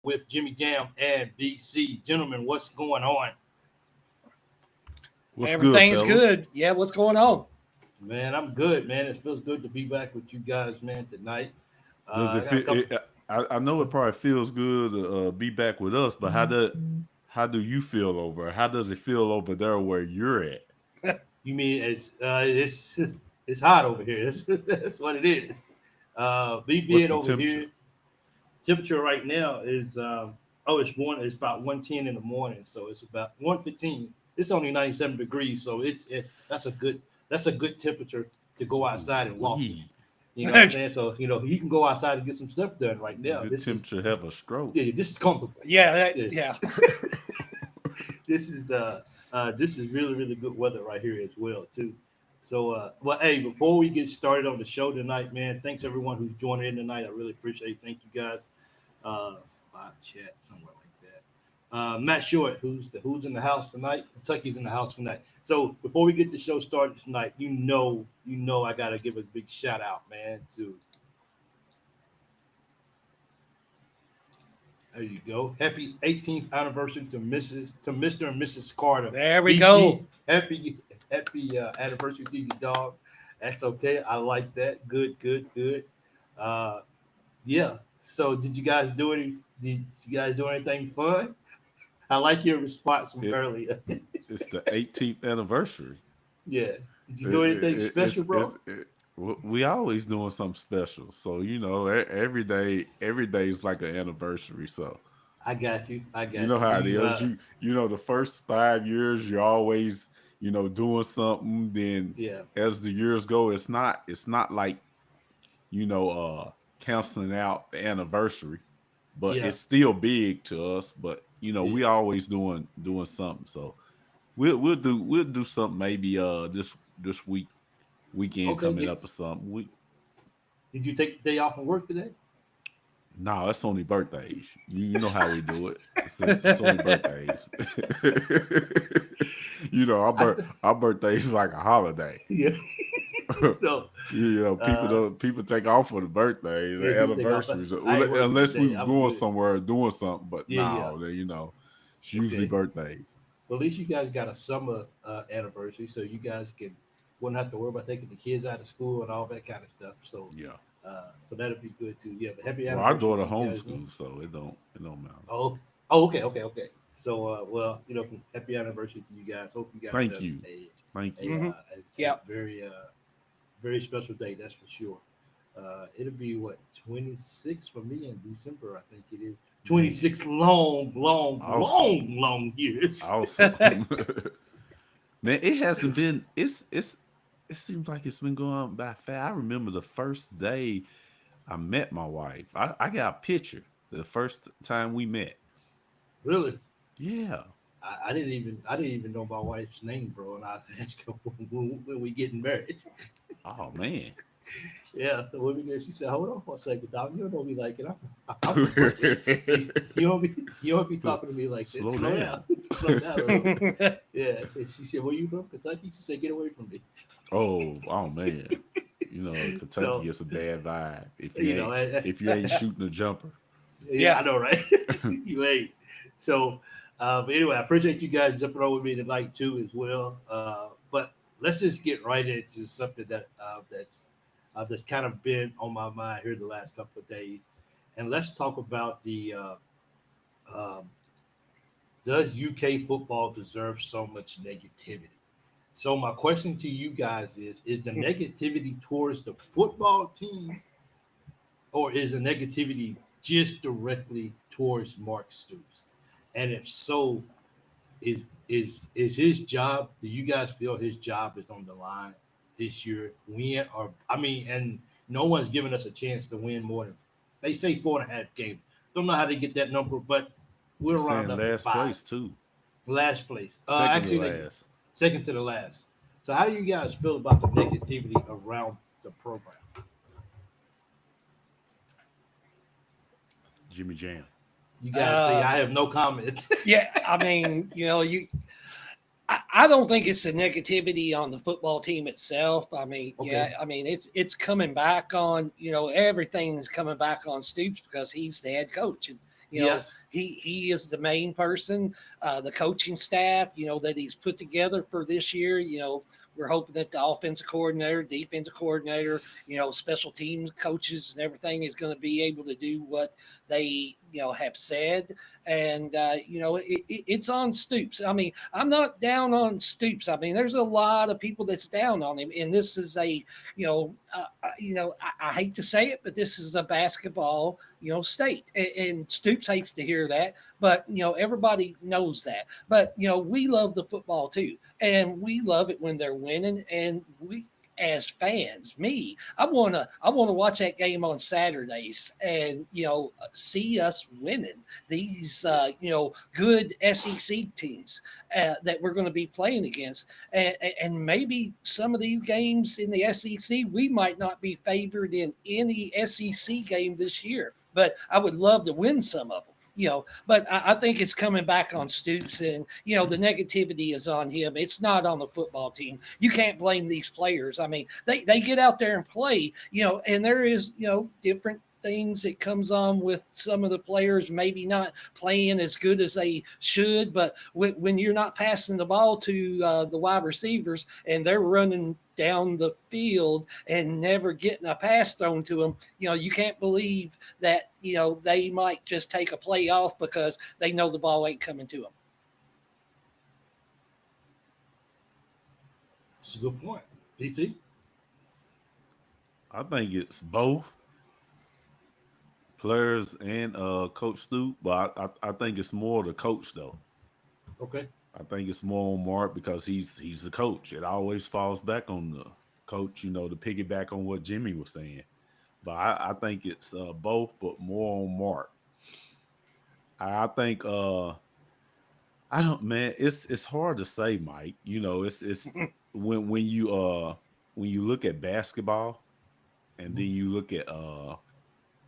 with Jimmy Jam and BC. Gentlemen, what's going on? What's good, Everything's fellas? good. Yeah, what's going on? Man, I'm good, man. It feels good to be back with you guys, man, tonight. Does I it got a feel? couple. I know it probably feels good to be back with us, but how do you feel over? How does it feel over there where you're at? You mean it's it's hot over here. That's what it is. Me What's being the over temperature? here, temperature right now is it's about 110 in the morning, so it's about 115. It's only 97 degrees, so that's a good temperature to go Ooh, outside and walk in. wee. You know what I'm saying? So you can go outside and get some stuff done right now. Good temperature have a stroke. This is comfortable. Yeah, Yeah. yeah. this is this is really really good weather right here as well too. So well, hey, before we get started on the show tonight, man, thanks everyone who's joining in tonight. I really appreciate it. Thank you guys. Live chat somewhere like that. Matt Short, who's in the house tonight? Kentucky's in the house tonight. So before we get the show started tonight, I gotta give a big shout out, man, to there you go. Happy 18th anniversary to Mr. and Mrs. Carter. There we BC, go. happy anniversary to you, dog. That's okay. I like that. Good. Uh, yeah. So did you guys do anything fun? I like your response from It earlier. it's the 18th anniversary. Yeah. Did you It, do it, anything it, special, bro? we always doing something special. So every day is like an anniversary. So I got you. I you got know you. Do how it you is. You know the first 5 years you're always doing something. Then yeah. as the years go, it's not like canceling out the anniversary, but Yeah. it's still big to us. But we Yeah. always doing something. So we'll do something maybe this weekend Okay, coming yeah. up or something. Did you take the day off from work today? No, it's only birthdays. You know how we do it. It's only birthdays. I Our birthday is like a holiday. yeah. So People uh don't people take off for the birthdays, yeah, the people take off. anniversaries, I ain't working unless we today. was I'm going good. somewhere doing something. But Yeah. no, it's usually Okay. birthdays. Well, at least you guys got a summer anniversary, so you guys wouldn't have to worry about taking the kids out of school and all that kind of stuff. So, Yeah. so that'll be good too. Yeah, but happy Well, our anniversary daughter to you guys, man. homeschool, so it don't matter. Oh, okay. So, well, happy anniversary to you guys. Hope you guys Thank have you. Thank you. a Yep. very special day. That's for sure. It'll be what 26 for me in December. I think it is Man, 26 long, long, awesome. long, long years. Awesome. Man, it hasn't been. It seems like it's been going on by fast. I remember the first day I met my wife. I got a picture the first time we met. Really. Yeah. I didn't even know my wife's name, bro. And I asked her when we getting married. Oh man. Yeah, so when we get, she said, "Hold on for a second, dog. You don't know me like it. I'm from Brooklyn. You don't be talking to me like this. Slow Slow down. down, slow down a little bit." Yeah, and she said, "Where you from? Kentucky?" She said, "Get away from me." Oh man. Kentucky So gets a bad vibe you know, if you ain't shooting a jumper. yeah, I know, right? You ain't. So, but anyway, I appreciate you guys jumping on with me tonight too, as well. But let's just get right into something that's kind of been on my mind here the last couple of days, and let's talk about the um, does UK football deserve so much negativity? So my question to you guys is the negativity towards the football team, or is the negativity just directly towards Mark Stoops? And if so, is his job? Do you guys feel his job is on the line this year? Win or I mean, and no one's giving us a chance to win more than they say 4.5 games. Don't know how to get that number, but we're They're round saying up to last five. place too. Last place. Second to Actually, last. second to the last. So how do you guys feel about the negativity around the program? Jimmy Jam. You guys say I have no comments. Yeah, I mean, I don't think it's the negativity on the football team itself. I mean, Okay. yeah, I mean it's coming back on, everything is coming back on Stoops because he's the head coach. And Yes. He is the main person, the coaching staff, that he's put together for this year. We're hoping that the offensive coordinator, defensive coordinator, special team coaches and everything is going to be able to do what they, have said. And, it's on Stoops. I mean, I'm not down on Stoops. I mean, there's a lot of people that's down on him. And this is I hate to say it, but this is a basketball, state. And Stoops hates to hear that, but, everybody knows that. But, we love the football too. And we love it when they're winning. And we, as fans, I want to watch that game on Saturdays and see us winning these good SEC teams that we're going to be playing against, and maybe some of these games in the SEC we might not be favored in any SEC game this year, but I would love to win some of them. But I think it's coming back on Stoops, and the negativity is on him. It's not on the football team. You can't blame these players. I mean, they get out there and play, and there is different things that comes on with some of the players maybe not playing as good as they should, but when you're not passing the ball to the wide receivers and they're running down the field and never getting a pass thrown to them, you can't believe that they might just take a play off because they know the ball ain't coming to them. That's a good point. DC? I think it's both players and Coach Stoop, but I think it's more the coach though. Okay. I think it's more on Mark because he's the coach. It always falls back on the coach, to piggyback on what Jimmy was saying. But I think it's both, but more on Mark. I think I don't, man. It's hard to say, Mike. It's when you look at basketball and then you look at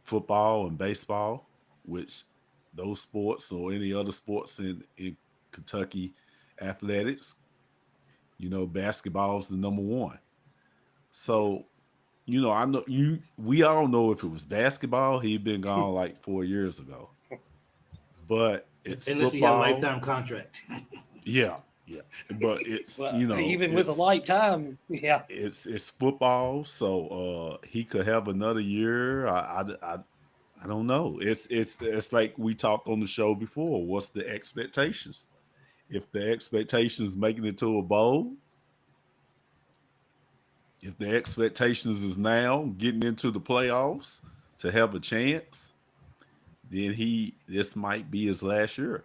football and baseball, which those sports or any other sports in Kentucky athletics, basketball is the number one. So, I know we all know if it was basketball, he'd been gone like 4 years ago. But it's unless football. he had a lifetime contract. Yeah. But it's even with a lifetime, yeah. It's football, so he could have another year. I don't know. It's like we talked on the show before. What's the expectations? If the expectations making it to a bowl, if the expectations is now getting into the playoffs to have a chance, then this might be his last year.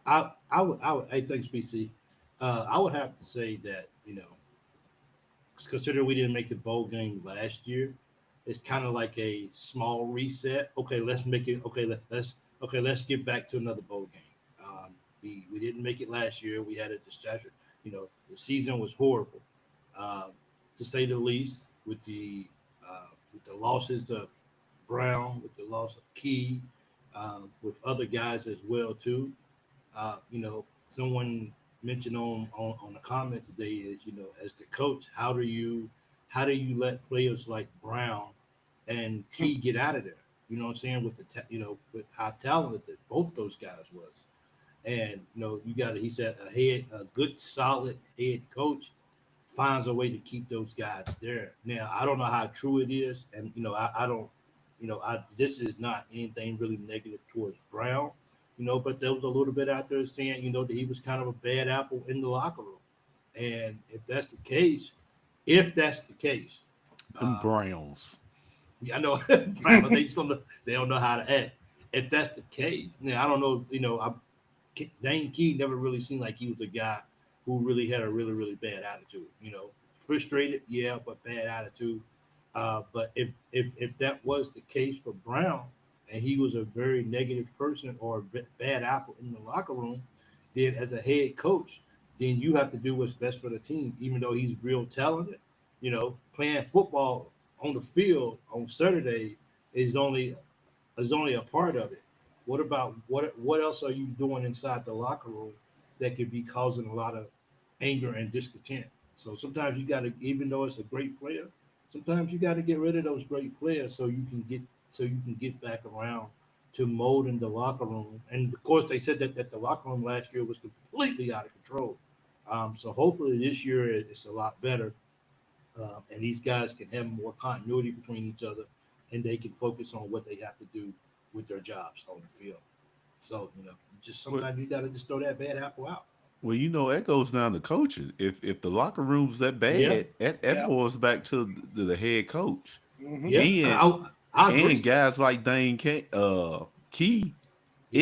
I would. Hey, thanks, BC. I would have to say that considering we didn't make the bowl game last year, it's kind of like a small reset. Okay, let's make it. Okay, let's get back to another bowl game. We didn't make it last year. We had a distraction. The season was horrible, to say the least. With the losses of Brown, with the loss of Key, with other guys as well too. Someone mentioned on a comment today is, as the coach, how do you let players like Brown and Key get out of there? You know what I'm saying? With how talented both those guys was. And, he said a good solid head coach finds a way to keep those guys there. Now, I don't know how true it is. And, I don't, this is not anything really negative towards Brown. But there was a little bit out there saying, that he was kind of a bad apple in the locker room. And if that's the case, Browns. Yeah, I know, Brown, they don't know how to act. If that's the case, now I don't know. Dane Key never really seemed like he was a guy who really had a really, really bad attitude. Frustrated, yeah, but bad attitude. But if that was the case for Brown, and he was a very negative person or a bad apple in the locker room, then as a head coach, then you have to do what's best for the team, even though he's real talented. Playing football on the field on Saturday is only a part of it. What about what else are you doing inside the locker room that could be causing a lot of anger and discontent? So sometimes you got to, even though it's a great player, sometimes you got to get rid of those great players so you can get back around to mold in the locker room. And of course, they said that the locker room last year was completely out of control. So hopefully this year it's a lot better, and these guys can have more continuity between each other, and they can focus on what they have to do with their jobs on the field. So just Well, sometimes you got to just throw that bad apple out. well, that goes down to coaching. If the locker room's that Yeah, bad, that Yeah. boils back to the head coach Hmm. yeah, and I and agree. guys like Key. Yeah,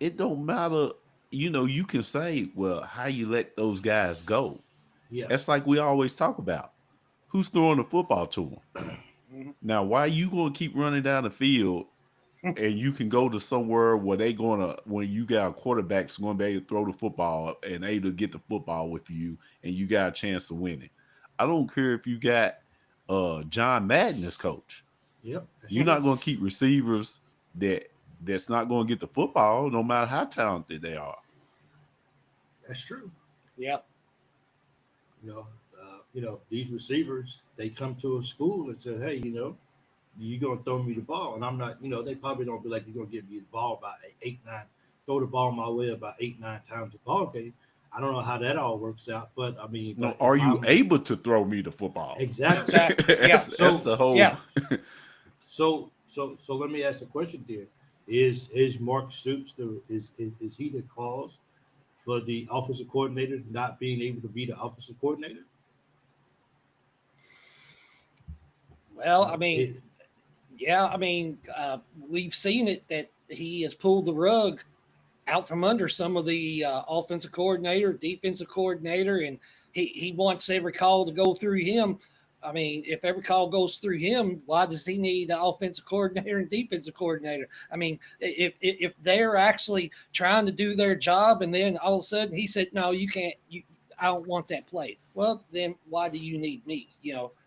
It don't matter. You can say, well, how you let those guys go. yeah, That's like we always talk about. Who's throwing the football to them? Hmm. Now, why are you going to keep running down the field and you can go to somewhere where when you got a quarterback's going to be able to throw the football and able to get the football with you and you got a chance to win it. I don't care if you got John Madden as coach. yep. That's You're true. not going to keep receivers that's not going to get the football no matter how talented they are. That's true. Yeah. These receivers, they come to a school and say, hey, you're gonna throw me the ball, and I'm not. They probably don't be like, you're gonna give me the ball by eight, nine, throw the ball my way about 8, 9 times a ball game. I don't know how that all works out, but I mean, No, but are if you I'm able to throw me the football? exactly, Exactly. Yeah. That's so the whole. Yeah. so let me ask the question there: Is Mark Stoops is he the cause for the offensive coordinator not being able to be the offensive coordinator? Well, I Uh, mean, it, yeah, I mean, we've seen it that he has pulled the rug out from under some of the offensive coordinator, defensive coordinator, and he wants every call to go through him. I mean, if every call goes through him, why does he need an offensive coordinator and defensive coordinator? I mean, if they're actually trying to do their job, and then all of a sudden he said, "No, you can't. I don't want that play." Well, then why do you need me?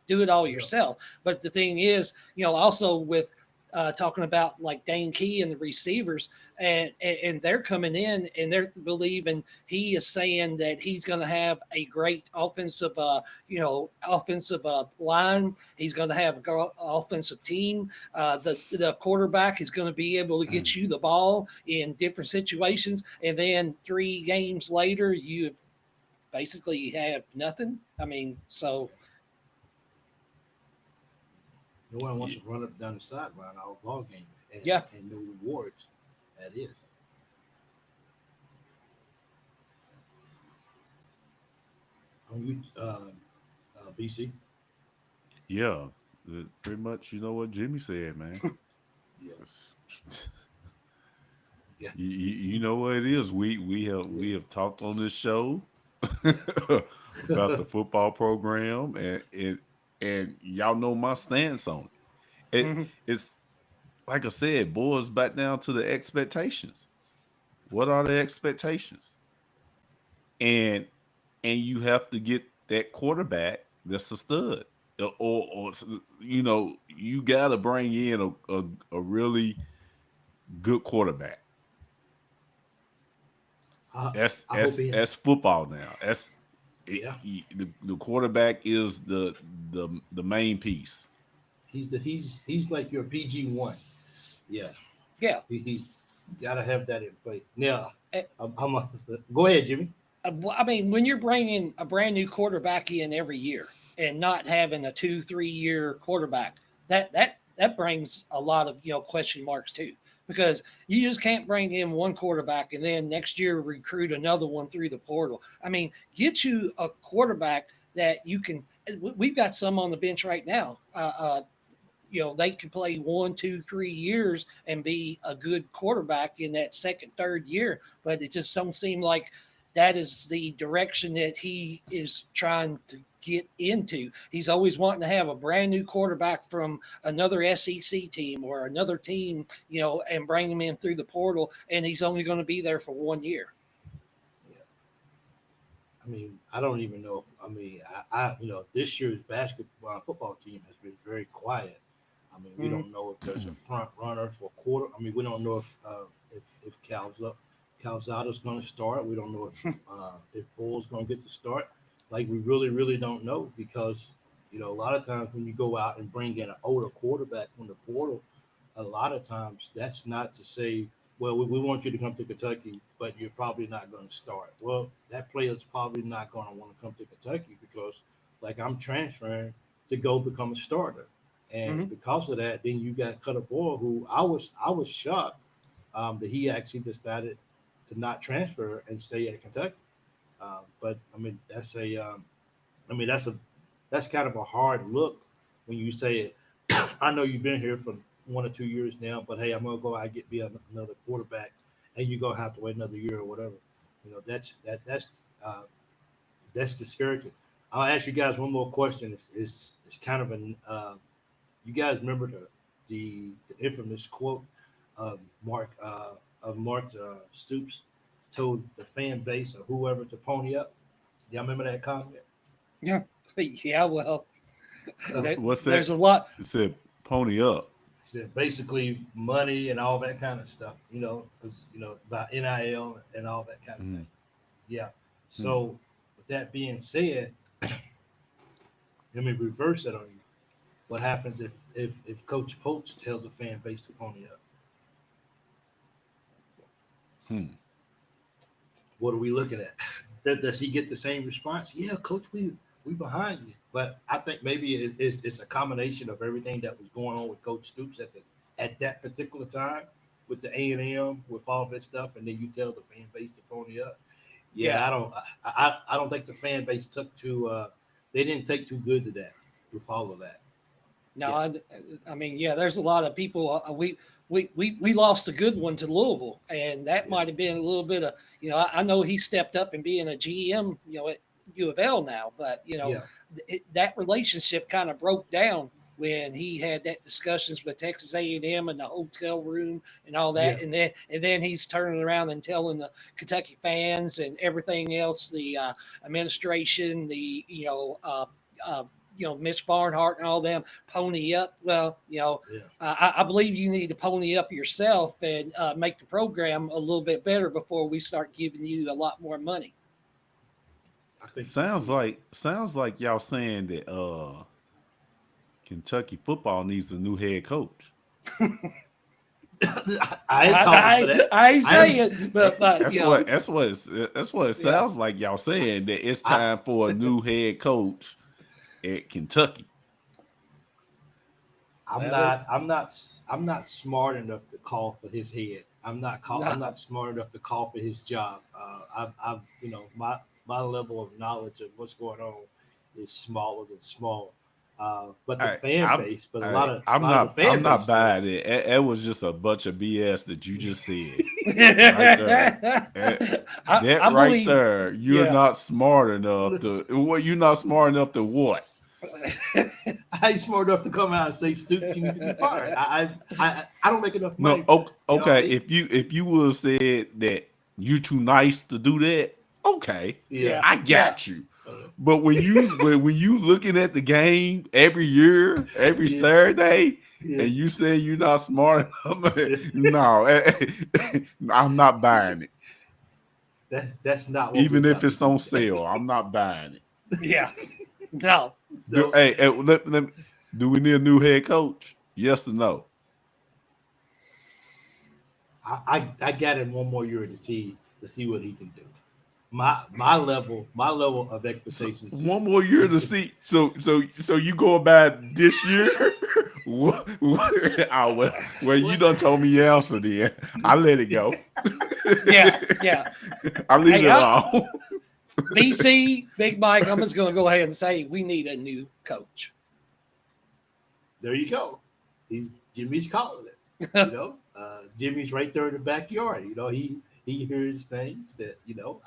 Do it all yeah, yourself. But the thing is, also with talking about like Dane Key and the receivers, and they're coming in and they're believing he is saying that he's going to have a great offensive line. He's going to have an offensive team. The quarterback is going to be able to get you the ball in different situations, and then 3 games later, you basically have nothing. I mean, so no one wants Yeah. to run up down the sideline all ball game and, yeah. and no rewards. That is. On you, BC. Yeah, pretty much. You know what Jimmy said, man. Yeah, It's- yeah, you know what it is. We yeah, have talked on this show about the football program, and y'all know my stance on it. Mhm. It's like I said, boils back down to the expectations. What are the expectations? And you have to get that quarterback that's a stud, or you got to bring in a really good quarterback. I, That's I hope he. that's football now. That's Yeah, the quarterback is the main piece. he's like your PG1. Yeah, Yeah. he got to have that in place. Now, Eh, go ahead, Jimmy. I mean, when you're bringing a brand new quarterback in every year and not having a 2-3 year quarterback, that brings a lot of question marks too, because you just can't bring in one quarterback and then next year recruit another one through the portal. I mean, get you a quarterback that you can. We've got some on the bench right now. They can play 1, 2, 3 years and be a good quarterback in that second, third year, but it just don't seem like that is the direction that he is trying to get into. He's always wanting to have a brand new quarterback from another SEC team or another team, and bring him in through the portal, and he's only going to be there for 1 year. Yeah. I mean, I don't even know. I mean, this year's basketball football team has been very quiet. I mean, we Mm-hmm. don't know if there's a front runner for quarter. I mean, we don't know if Calzada's going to start. We don't know if Bull's going to get to start. Like, we really, really don't know because a lot of times when you go out and bring in an older quarterback from the portal, a lot of times that's not to say, well, we want you to come to Kentucky, but you're probably not going to start. Well, that player's probably not going to want to come to Kentucky because, like, I'm transferring to go become a starter, and because of that, then you got Cutter Boyle, who I was shocked that he actually decided to not transfer and stay at Kentucky. But I mean, that's kind of a hard look when you say it. I know you've been here for 1 or 2 years now, but hey, I'm gonna go out and get me another quarterback, and you're gonna have to wait another year or whatever. That's discouraging. I'll ask you guys one more question. It's kind of an you guys remember the infamous quote of Mark Stoops told the fan base or whoever to pony up. Y'all remember that comment? Yeah. Yeah. Well, What's that? There's a lot. It said pony up. He said basically money and all that kind of stuff, because about NIL and all that kind of thing. Yeah. So with that being said, let me reverse that on you. What happens if Coach Popes tells the fan base to pony up? What are we looking at? Does he get the same response? Yeah, Coach, we behind you. But I think maybe it's a combination of everything that was going on with Coach Stoops at that particular time with the A&M, with all that stuff, and then you tell the fan base to pony up. Yeah. I don't think the fan base took they didn't take too good to follow that. No, I mean, there's a lot of people. We lost a good one to Louisville, and that might have been a little bit of, I know he stepped up and being a GM, at U of L now, but that relationship kind of broke down when he had that discussions with Texas A&M in the hotel room and all that, and then he's turning around and telling the Kentucky fans and everything else, the administration, the Mitch Barnhart and all them, pony up. Well, I believe you need to pony up yourself and make the program a little bit better before we start giving you a lot more money. I think sounds like y'all saying that Kentucky football needs a new head coach. I ain't saying, but that's what it sounds like y'all saying, that it's time for a new head coach at Kentucky. I'm not smart enough to call for his head. I'm not smart enough to call for his job. My level of knowledge of what's going on is smaller than small. But the fan base, but I'm not buying it. It was just a bunch of BS that you just said. Right there. You're not smart enough to. What? You're not smart enough to what? I ain't smart enough to come out and say, "Stoops, you need to be fired." I don't make enough money. No, okay. If you would have said that you're too nice to do that, okay, I got you. But when you looking at the game every year, every Saturday, and you say you're not smart enough, no, I'm not buying it. That's not what even if it's on sale. I'm not buying it. Yeah, no. So, do we need a new head coach? Yes or no? I got him one more year to see what he can do. My level of expectations. One more year to see. So you going back this year? Well, you done told me your answer then. I let it go. Yeah. I leave it alone. BC, Big Mike, I'm just going to go ahead and say we need a new coach. There you go. Jimmy's calling it. Jimmy's right there in the backyard. He hears things that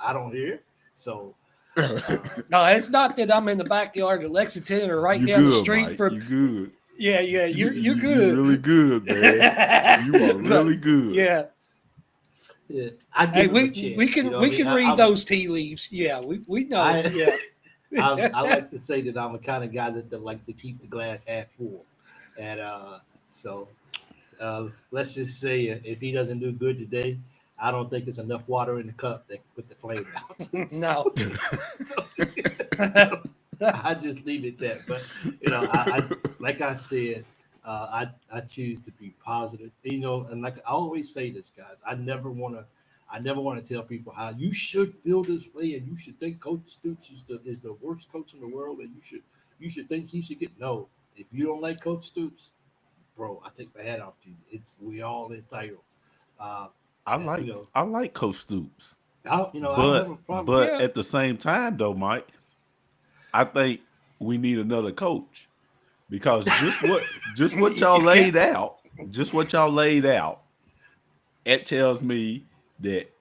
I don't hear. So no, it's not that I'm in the backyard of Lexington or right down the street. Mike. You're good. Yeah, you're good. You're really good, man. You are really good. Yeah. We can read those tea leaves. Yeah, we know. I like to say that I'm the kind of guy that likes to keep the glass half full, and so let's just say if he doesn't do good today, I don't think there's enough water in the cup that can put the flame out. No. I just leave it that. But I like I said, I choose to be positive. And like I always say this, guys, I never want to tell people how you should feel this way and you should think Coach Stoops is the worst coach in the world and you should think he should get no. If you don't like Coach Stoops, bro, I take my hat off to you. We all entitled. Uh, I and, like I like Coach Stoops, I don't have a problem. but at the same time though, Mike, I think we need another coach because just what y'all laid out, it tells me that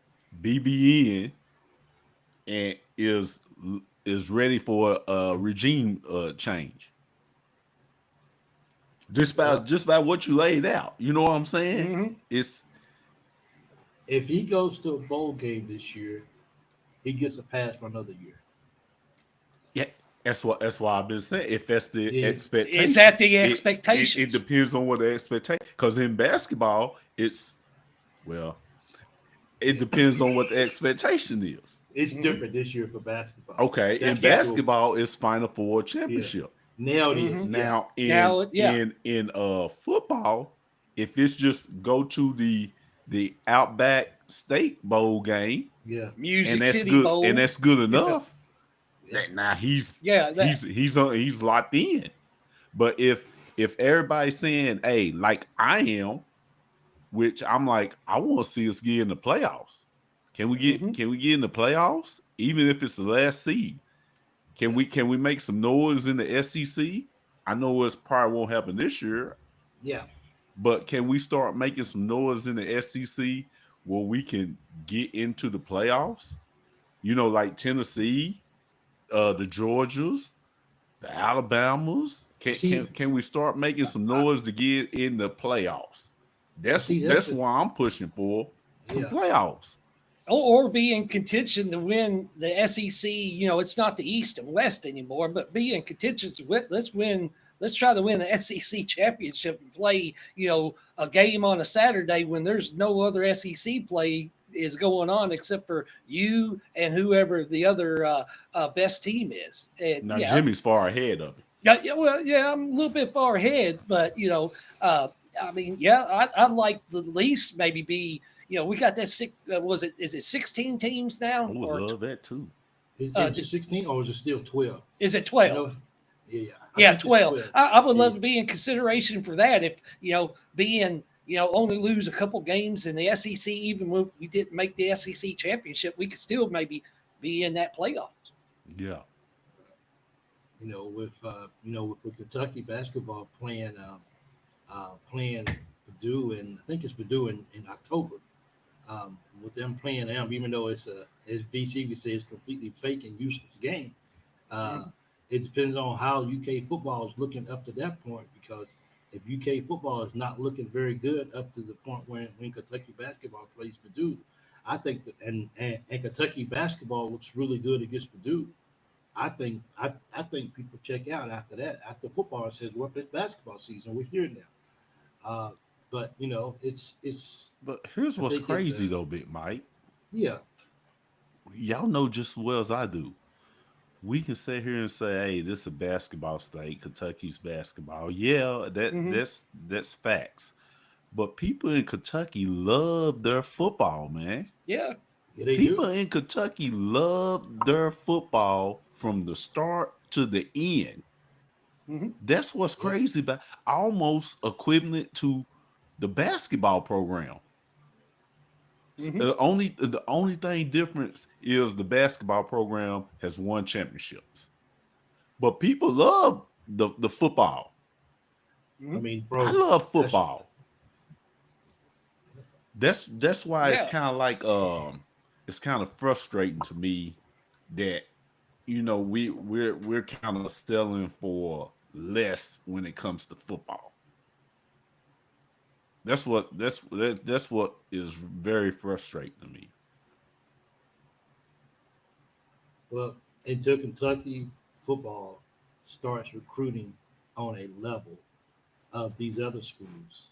BBN and is ready for a regime change. Just by what you laid out, you know what I'm saying? Mm-hmm. It's if he goes to a bowl game this year, he gets a pass for another year. yeah. That's why I've been saying. If that's the expectation, is that the expectation? It depends on what the expectation. Because in basketball, it depends on what the expectation is. It's different this year for basketball. Okay, in basketball, it's Final Four championship. Now it is. Now yeah. in football, if it's just go to the Outback State Bowl game, Music City Bowl, and that's good enough. Now he's locked in. But if everybody's saying, hey, like I am, which I'm like, I want to see us get in the playoffs. Can we get in the playoffs? Even if it's the last seed. Can we make some noise in the SEC? I know it probably won't happen this year. Yeah. But can we start making some noise in the SEC where we can get into the playoffs? Like Tennessee, the Georgias, the Alabamas. Can we start making some noise to get in the playoffs? That's why I'm pushing for some playoffs. Or be in contention to win the SEC. It's not the East and West anymore, but be in contention to win. Let's try to win the SEC championship and play, a game on a Saturday when there's no other SEC play is going on except for you and whoever the other best team is. And, now Jimmy's far ahead of it. Yeah, I'm a little bit far ahead, but I'd like the least maybe be. We got that is it 16 teams now? I would love that too. Is it 16 or is it still 12? Is it 12? Yeah, 12. I would love to be in consideration for that. If being only lose a couple games in the SEC, even when we didn't make the SEC championship, we could still maybe be in that playoff. Yeah. With Kentucky basketball playing Purdue, and I think it's Purdue in October. With them playing them, even though it's as BC would say, it's completely fake and useless game. It depends on how UK football is looking up to that point, because if UK football is not looking very good up to the point when Kentucky basketball plays Purdue, I think that and Kentucky basketball looks really good against Purdue. I think people check out after that. After football says, well, it's basketball season, we're here now. But it's. But here's what's crazy though, Big Mike. Yeah. Y'all know just as well as I do. We can sit here and say, "Hey, this is a basketball state. Kentucky's basketball." Yeah, that's facts. But people in Kentucky love their football, man. Yeah. People in Kentucky love their football from the start to the end. That's what's crazy about, almost equivalent to the basketball program. The only thing difference is the basketball program has won championships, but people love the football. I mean, bro, I love football. That's why it's kind of like it's kind of frustrating to me that we're kind of selling for less when it comes to football. That's what is very frustrating to me. Well, until Kentucky football starts recruiting on a level of these other schools,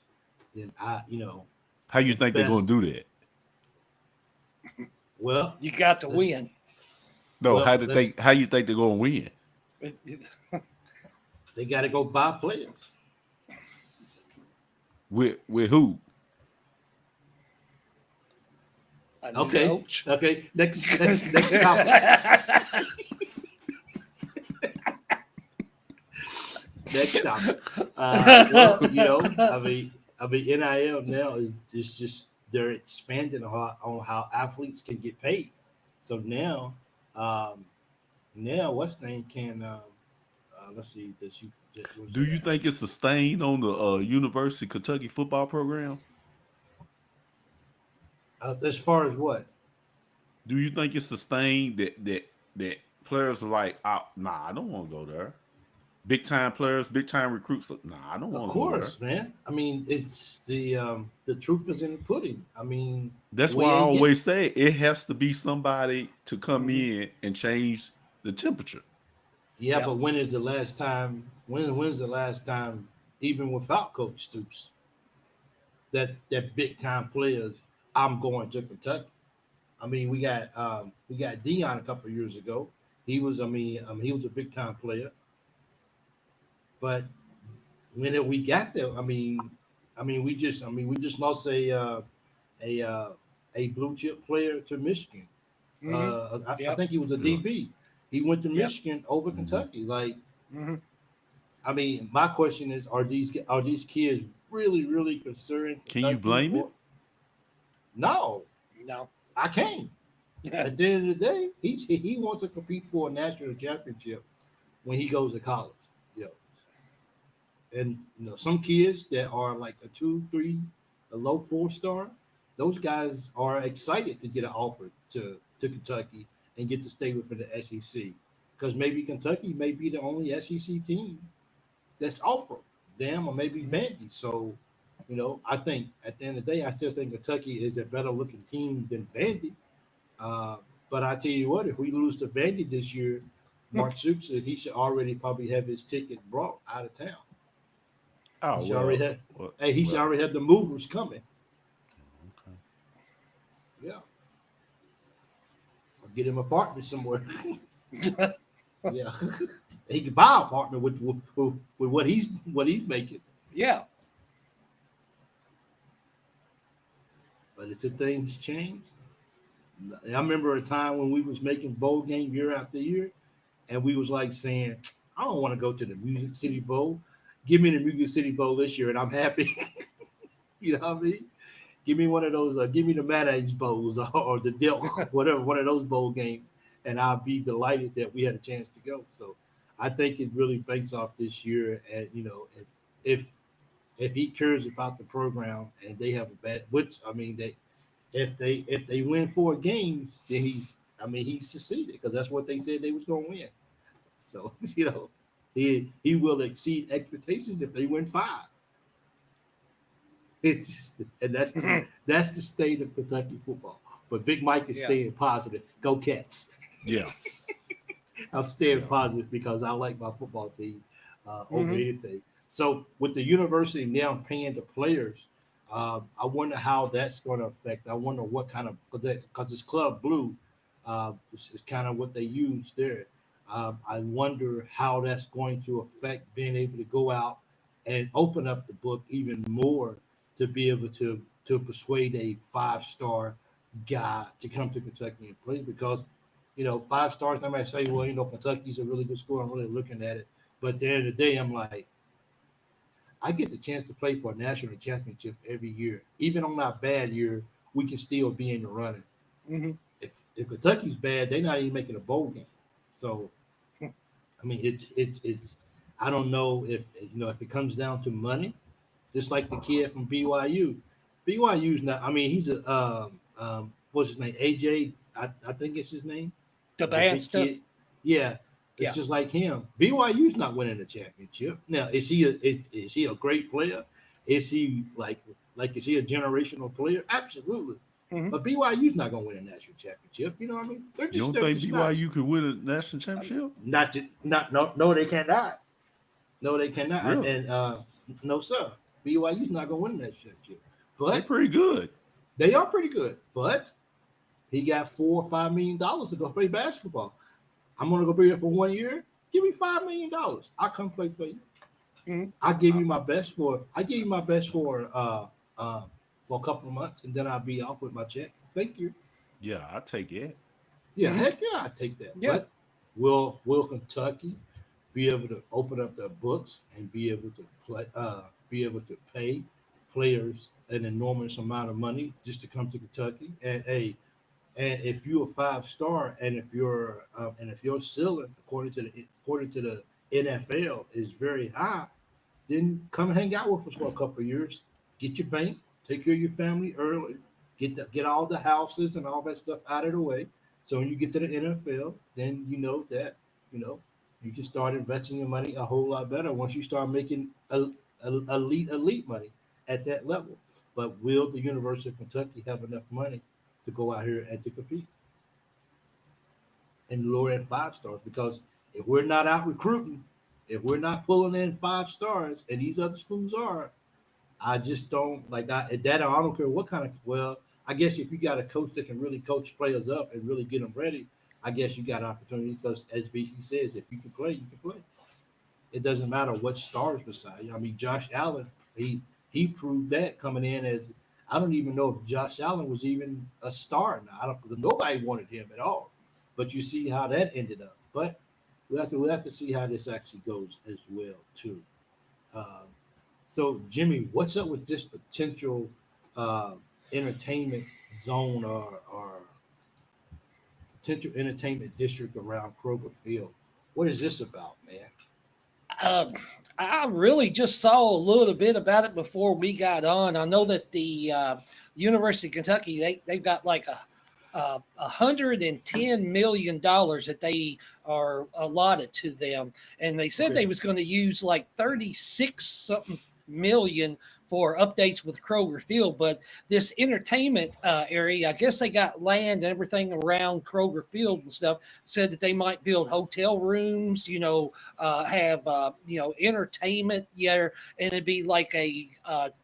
then how you think they're going to do that? Well, you got to win. No, how you think they're going to win? They got to go buy players. With who? A new Okay. coach. Okay. Next topic. Next topic. Well, NIL now is just they're expanding on how athletes can get paid. So um, now what's name can let's see, does you where's Do that you at? think it's a stain on the University of Kentucky football program? As far as what? Do you think it's a stain that players are like, oh, nah, I don't want to go there. Big time players, big time recruits. Nah, I don't Of want to go there. course, man. I mean, it's the truth is in the pudding. I mean, That's why we I ain't getting. always say it has to be somebody to come Mhm. in and change the temperature. Yeah, Yep. but when is the last time? When's the last time, even without Coach Stoops, that big time players? I'm going to Kentucky. I mean, we got Dion a couple of years ago. He was a big time player. But when we got there, we just lost a uh, a blue chip player to Michigan. Hmm. I Yep. think he was a Yeah. DB. He went to Yep. Michigan over Hmm. Kentucky. Like, Hmm. I mean, my question is, are these kids really considering Can you Kentucky blame him? or no? No. I can't. At the end of the day, he wants to compete for a national championship when he goes to college. You know, and some kids that are like a 2, 3, a low 4 star, those guys are excited to get an offer to Kentucky and get to stay within the SEC because maybe Kentucky may be the only SEC team that's offered them or maybe Mhm. Vandy. So, I think at the end of the day, I still think Kentucky is a better looking team than Vandy. Uh, but I tell you what, if we lose to Vandy this year, Mark Stoops said he should already probably have his ticket brought out of town. He Oh should already well, have. well, Hey, he should well. already have the movers coming. Okay. Yeah, or get him a partner somewhere. Yeah, he could buy a partner with what he's making. Yeah. But it's a things change. I remember a time when we was making bowl game year after year, and we was like saying, "I don't want to go to the Music City Bowl. Give me the Music City Bowl this year, and I'm happy." You know what I mean? Give me one of those. Give me the mayonnaise bowls or the Delk, whatever, one of those bowl games, and I'll be delighted that we had a chance to go. So, I think it really banks off this year. And if if he cares about the program and they have a bad, which I mean, if they win 4 games, then he succeeded because that's what they said they was going to win. So he will exceed expectations if they win 5. It's just, and that's the state of Kentucky football. But Big Mike is Yeah. staying positive. Go Cats! Yeah, I'm staying yeah. positive because I like my football team over Hmm. anything. So with the university now paying the players, I wonder how that's going to affect. I wonder what kind of because it's Club Blue, is kind of what they use there. I wonder how that's going to affect being able to go out and open up the book even more to be able to persuade a 5 star guy to come to Kentucky and play because 5 stars. I might say, well, Kentucky's a really good school. I'm really looking at it. But at the end of the day, I'm like, I get the chance to play for a national championship every year. Even on our bad year, we can still be in the running. Hmm. If Kentucky's bad, they're not even making a bowl game. So I mean, it's. I don't know if it comes down to money, just like the kid from BYU. BYU's not. I mean, he's a what's his name? AJ. I think it's his name. The The bad big stuff. kid. Yeah, it's Yeah. just like him. BYU's not winning the championship. Now, is he a great player? Is he is he a generational player? Absolutely. Hmm. But BYU's not going to win a national championship. You know what I mean? They're You just don't they're think just not. BYU could win a national championship? Not no they cannot. No they cannot. Really? And no sir. BYU's not going to win that championship. They But pretty good. they are pretty good. But he got $4 or $5 to go play basketball. I'm gonna go be here for 1 year. Give me $5 million. I'll come play for you. I give you my best for a couple of months, and then I'll be off with my check. Thank you. Yeah, I take it. Yeah, heck yeah, I take that. Yeah. But will Kentucky be able to open up their books and be able to pay players an enormous amount of money just to come to Kentucky? And if you're a 5-star, and if your ceiling according to the NFL is very high, then come hang out with us for a couple of years. Get your bank, take care of your family early, get all the houses and all that stuff out of the way. So when you get to the NFL, then you know that you know you can start investing your money a whole lot better once you start making elite money at that level. But will the University of Kentucky have enough money to go out here and to compete and lure in 5-stars? Because if we're not out recruiting, if we're not pulling in 5-stars, and these other schools are, I just don't like that. I don't care what kind of. Well, I guess if you got a coach that can really coach players up and really get them ready, I guess you got an opportunity. Because as BC says, if you can play, you can play. It doesn't matter what stars beside you. I mean, Josh Allen, he proved that coming in as. I don't even know if Josh Allen was even a star now. Nobody wanted him at all. But you see how that ended up. But we have to see how this actually goes as well too. Um, so Jimmy, what's up with this potential uh, entertainment zone or potential entertainment district around Kroger Field? What is this about, man? Uh, I really just saw a little bit about it before we got on. I know that the University of Kentucky they've got like a $110 million that they are allotted to them, and they said Okay. they was going to use like 36 something million for updates with Kroger Field. But this entertainment area, I guess they got land and everything around Kroger Field and stuff. Said that they might build hotel rooms, have entertainment, yeah, and it'd be like a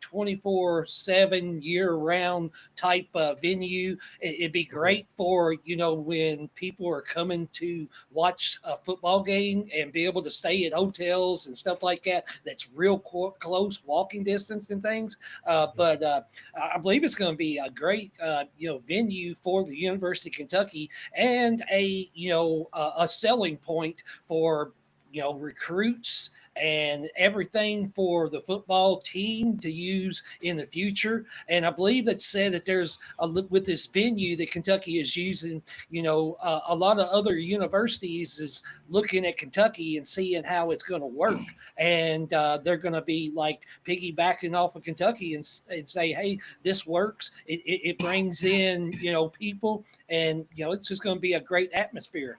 24/7 year-round type venue. It'd be great for when people are coming to watch a football game and be able to stay at hotels and stuff like that. That's real close walking distance and things. But I believe it's going to be a great venue for the University of Kentucky, and a selling point for recruits and everything for the football team to use in the future. And I believe that said that there's with this venue that Kentucky is using, a lot of other universities is looking at Kentucky and seeing how it's going to work. And they're going to be like piggybacking off of Kentucky and say, hey, this works. It brings in, people, and, it's just going to be a great atmosphere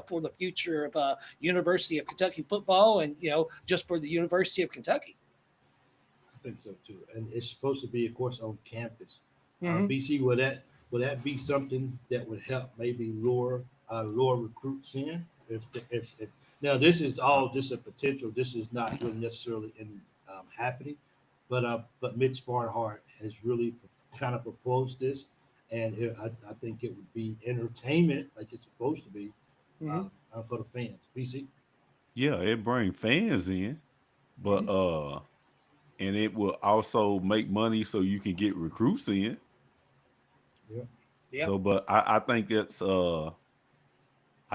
for the future of University of Kentucky football, and, just for the University of Kentucky. I think so too, and it's supposed to be, of course, on campus. Mm-hmm. BC, will that be something that would help maybe lure recruits in? If now this is all just a potential. This is not really necessarily happening, but Mitch Barnhart has really kind of proposed this, and I think it would be entertainment like it's supposed to be for the fans. BC. Yeah, it bring fans in, but and it will also make money so you can get recruits in. Yeah. Yeah. So, but I think it's I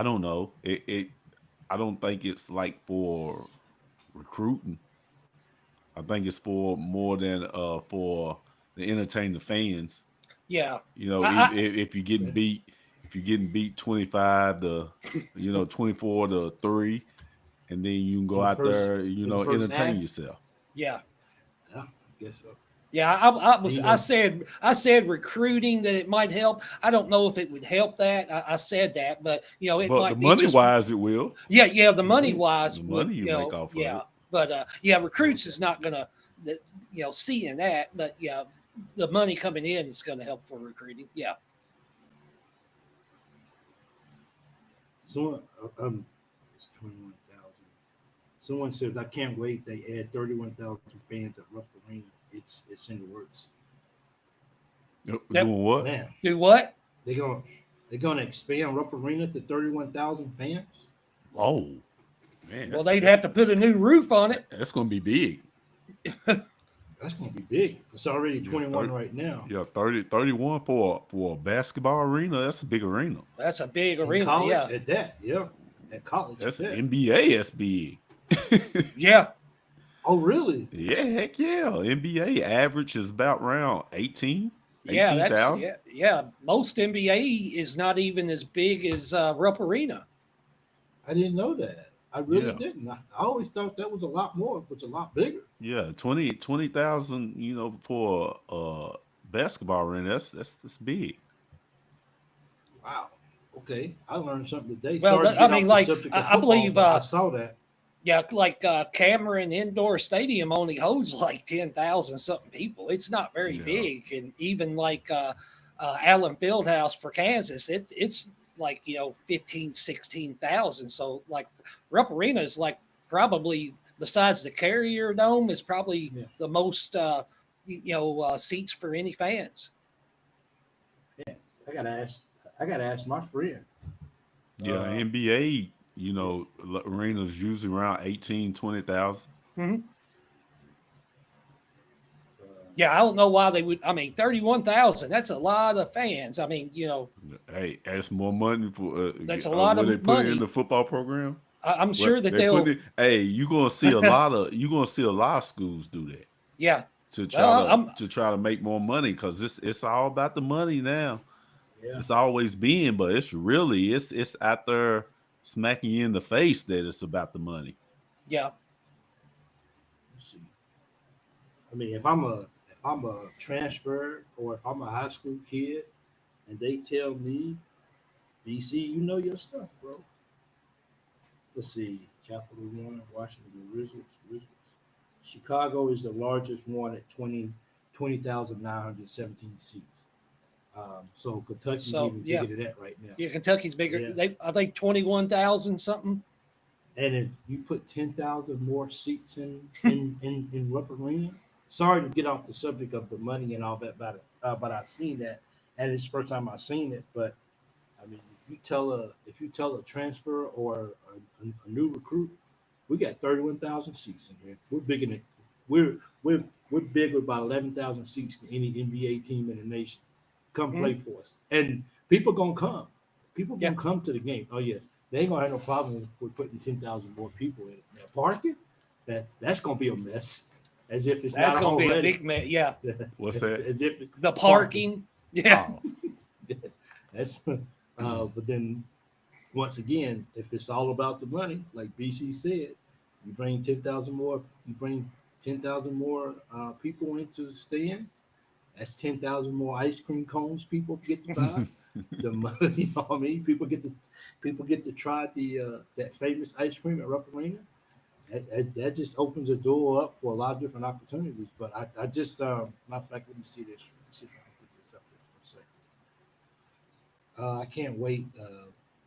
don't know. I don't think it's like for recruiting. I think it's for more than for the entertain the fans. Yeah. If you're getting beat, 25 to 24-3, and then you can go out there, entertain yourself. Yeah. Yeah, I guess so. Yeah, I said recruiting, that it might help. I don't know if it would help that. I said that, but it but might. The money wise, it will. Yeah, the money wise, the money you make off of it. But recruits is not gonna, seeing that, but the money coming in is going to help for recruiting. Yeah. Someone it's 21,000. Someone says I can't wait. They add 31,000 fans at Rupp Arena. It's in the works. Doing what? Man, do what? They're gonna expand Rupp Arena to 31,000 fans. Oh, Man, Well, they'd have to put a new roof on it. That's going to be big. That's going to be big. It's already 21 right now. Yeah, 31 for a basketball arena. That's a big arena. That's a big In arena. college, Yeah. at that, yeah. At college, That's at that. NBA. That's big. Yeah. Oh, really? Yeah, heck yeah. NBA average is about around 18. Yeah, 18,000. yeah. Most NBA is not even as big as Rupp Arena. I didn't know that. I really didn't. I always thought that was a lot more. It was a lot bigger. Yeah, 20,000. For basketball arena, that's big. Wow. Okay, I learned something today. Well, Sorry to get I mean, off like, the subject of I football, believe, but I saw that. Yeah, like Cameron Indoor Stadium only holds like 10,000 something people. It's not very big, and even like Allen Fieldhouse for Kansas, it's like 15, 16,000. So like Rupp Arena is like probably besides the Carrier Dome is probably the most seats for any fans. Yeah, I gotta ask my friend. Yeah, NBA. Arenas usually around 18, 20,000. Mm-hmm. Yeah, I don't know why they would. I mean, 31,000. That's a lot of fans. I mean, Hey, that's more money for. That's a lot of they put money in the football program. I'm sure that they'll. Hey, you're gonna see a lot of schools do that. Yeah. To try to make more money because it's all about the money now. Yeah. It's always been, but it's out there smacking you in the face that it's about the money. Yeah. Let's see. I mean, if I'm a transfer or if I'm a high school kid and they tell me, BC, you know your stuff, bro. Let's see. Capital One, Washington Wizards. Chicago is the largest one at 20,917 seats. So Kentucky's even bigger than that right now. Yeah, Kentucky's bigger. Yeah. I think 21,000 something. And if you put 10,000 more seats in Rupp Arena, sorry to get off the subject of the money and all that about it, but I've seen that, and it's the first time I've seen it. But I mean, if you tell a transfer or a new recruit, we got 31,000 seats in here. We're bigger than we're big with about 11,000 seats to any NBA team in the nation. Come play for us, and people gonna come. People gonna come to the game. Oh yeah, they ain't gonna have no problem with putting 10,000 more people in it. Now parking, that's gonna be a mess. As if it's that's not gonna already. be a big mess. Yeah. What's that? As if the parking. Yeah. Oh. That's. But then, once again, if it's all about the money, like BC said, you bring 10,000 more. You bring 10,000 more people into the stands. That's 10,000 more ice cream cones people get to buy. The money, you know what I mean? People get to try the that famous ice cream at Rupp Arena. That just opens the door up for a lot of different opportunities. But I just matter of fact, let me see this. Let's see if I can put this up here for a second. I can't wait.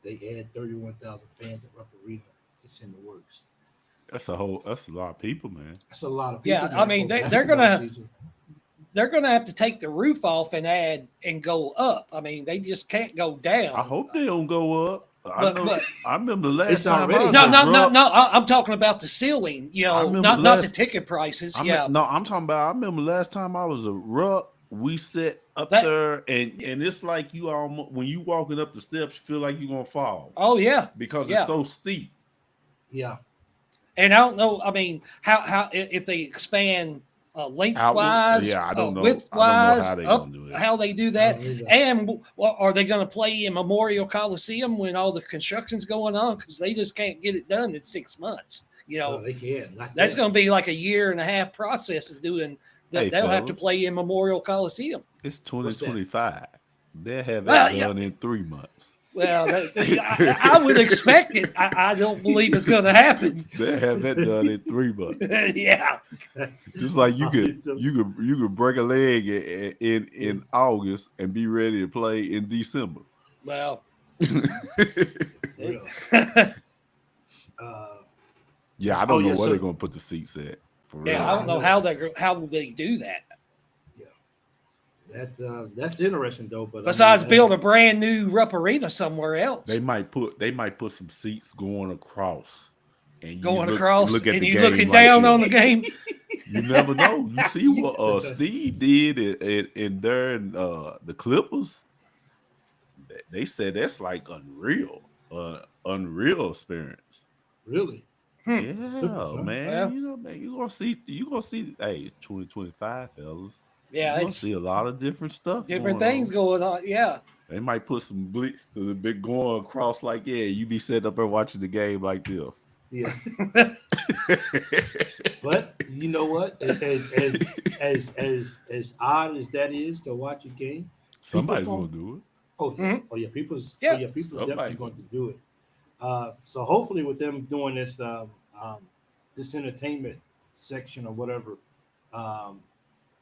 They add 31,000 fans at Rupp Arena. It's in the works. That's a lot of people, man. That's a lot of people. Yeah, I mean they're gonna have to take the roof off and go up. I mean, they just can't go down. I hope they don't go up. I remember the last time. No. I'm talking about the ceiling. Not the ticket prices. I remember last time I was a Rupp. We sat up there, and it's like you almost when you walking up the steps, you feel like you're gonna fall. Oh yeah, because it's so steep. Yeah, and I don't know. I mean, how if they expand lengthwise, I don't know. Widthwise, I don't know how they do that. And are they going to play in Memorial Coliseum when all the construction's going on? Because they just can't get it done in 6 months. No, they can't. That's going to be like a 1.5-year process of doing. They'll have to play in Memorial Coliseum. It's 2025. They'll have that done in 3 months. Well, I would expect it. I don't believe it's going to happen. They have that done in 3 months. Yeah, just like you could break a leg in August and be ready to play in December. Well, yeah, I don't know where they're going to put the seats at. For real. I don't know how they do that. That's interesting though. But besides build a brand new Rupp Arena somewhere else, they might put some seats going across. and you Going look across at and the you game looking like down this. on the game. You never know. You see what Steve did in during the Clippers. They said that's like unreal experience. Really? Yeah, Clippers, huh? man. Well, You know, man, you're gonna see. Hey, 2025, fellas. yeah, You're gonna it's see a lot of different stuff different going things on. going on. Yeah. They might put some the big going across like, yeah, you be sitting up there watching the game like this. Yeah. But you know what? As odd as that is to watch a game, people's Somebody's going. gonna do it. Oh yeah. Mhm. Oh yeah. People's. Oh Yeah. yeah. People's Somebody definitely going gonna to do it. So hopefully, with them doing this, this entertainment section or whatever, um,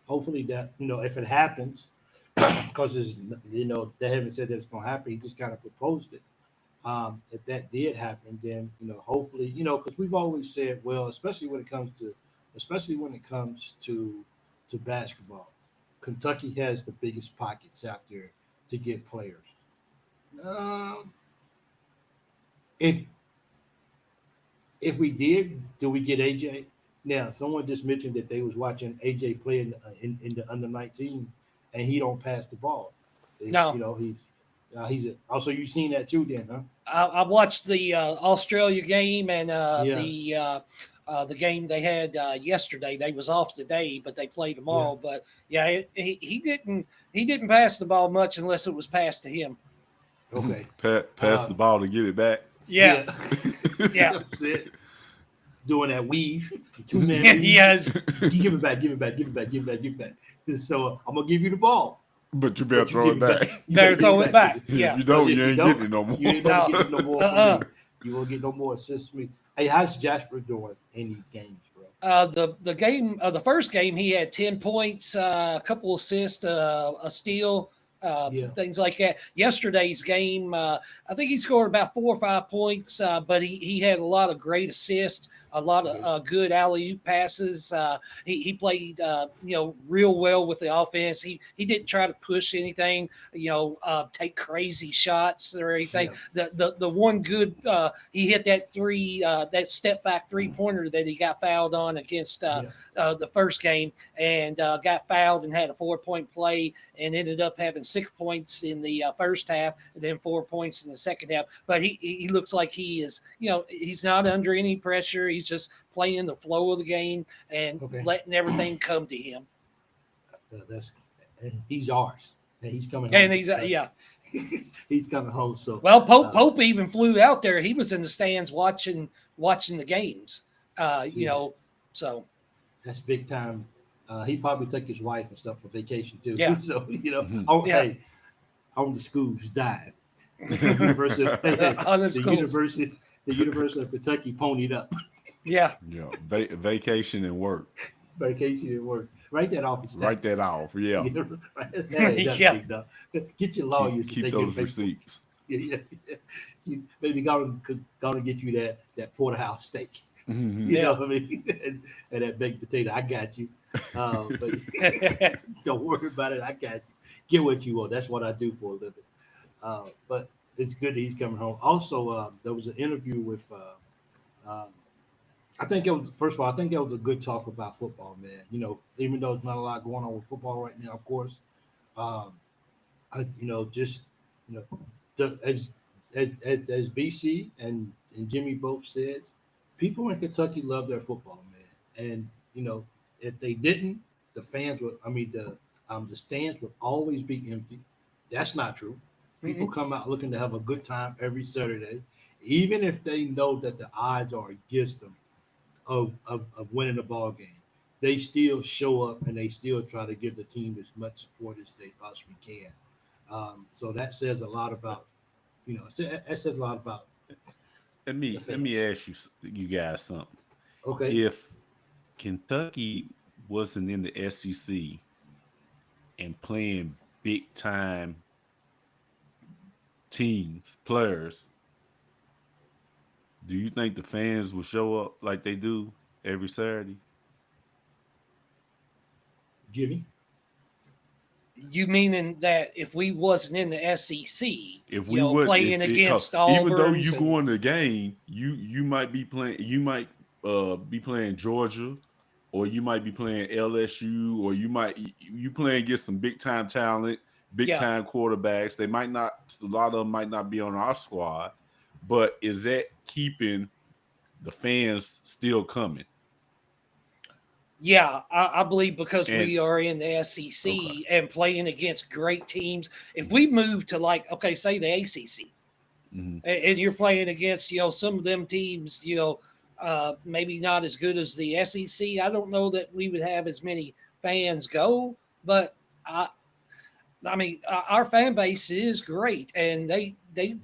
hopefully that if it happens, because they haven't said that it's going to happen. He just kind of proposed it. If that did happen, then hopefully, because we've always said, well, especially when it comes to basketball, Kentucky has the biggest pockets out there to get players. Um, if if we did, do we get AJ? Now, someone just mentioned that they was watching AJ play in the under 19, and he don't pass the ball. It's, No. Also you seen that too, then, huh? I watched the Australia game and Yeah, the game they had yesterday. They was off today, but they play yeah. tomorrow. But yeah, he didn't pass the ball much unless it was passed to him. Okay. pass the ball to get it back. Yeah, yeah, That's it. Doing that weave, 2-man yeah. weave. Yes, Give it back, give it back, give it back, give it back, give it back. So I'm gonna give you the ball. But you better But you throw give it back. You better give throw it back. If Yeah. you don't, If you you ain't don't, getting it no more. You ain't never getting no more from me. You won't get no more assists from me. Hey, how's Jasper doing in these games, bro? The first game he had 10 points, a couple assists, a steal, Yeah. things like that. Yesterday's game, I think he scored about 4 or 5 points, but he had a lot of great assists, a lot of good alley-oop passes. He played real well with the offense. He didn't try to push anything, take crazy shots or anything. Yeah. The one good he hit that that step back 3-pointer that he got fouled on against the first game and got fouled and had a 4-point play and ended up having 6 points in the first half and then 4 points in the second half. But he looks like he is, he's not under any pressure. He's just playing the flow of the game and letting everything come to him. He's ours, and he's coming home. And he's he's coming home. So Pope even flew out there. He was in the stands watching the games. So that's big time. He probably took his wife and stuff for vacation too. Yeah. So Yeah. On the school's dive. The University of Kentucky ponied up. Yeah. Yeah. Vacation and work. Vacation and work. Write that off. Write that off. Yeah. Yeah. Get your lawyers Keep to take those your receipts. Yeah. Maybe go to get you that porterhouse steak. Mm-hmm. You know what I mean? and that baked potato. I got you. But don't worry about it. I got you. Get what you want. That's what I do for a living. But it's good that he's coming home. Also, there was an interview with. I think it was a good talk about football, man. Even though there's not a lot going on with football right now, of course. As BC and Jimmy both said, people in Kentucky love their football, man. And if they didn't, the stands would always be empty. That's not true. People come out looking to have a good time every Saturday, even if they know that the odds are against them of winning the ball game. They still show up and they still try to give the team as much support as they possibly can. So that says a lot about, that says a lot about. Let me ask you guys something. Okay. If Kentucky wasn't in the SEC and playing big time teams, players, do you think the fans will show up like they do every Saturday? Jimmy? You meaning that if we wasn't in the SEC, if we would playing against Auburn, even though you go in the game, you might be playing. You might be playing Georgia, or you might be playing LSU, or you playing against some big time talent, big time quarterbacks. They might not. A lot of them might not be on our squad, but is that keeping the fans still coming? Yeah, I believe because we are in the SEC and playing against great teams. If we move to say the ACC, and you're playing against some of them teams, maybe not as good as the SEC. I don't know that we would have as many fans go, but our fan base is great, and they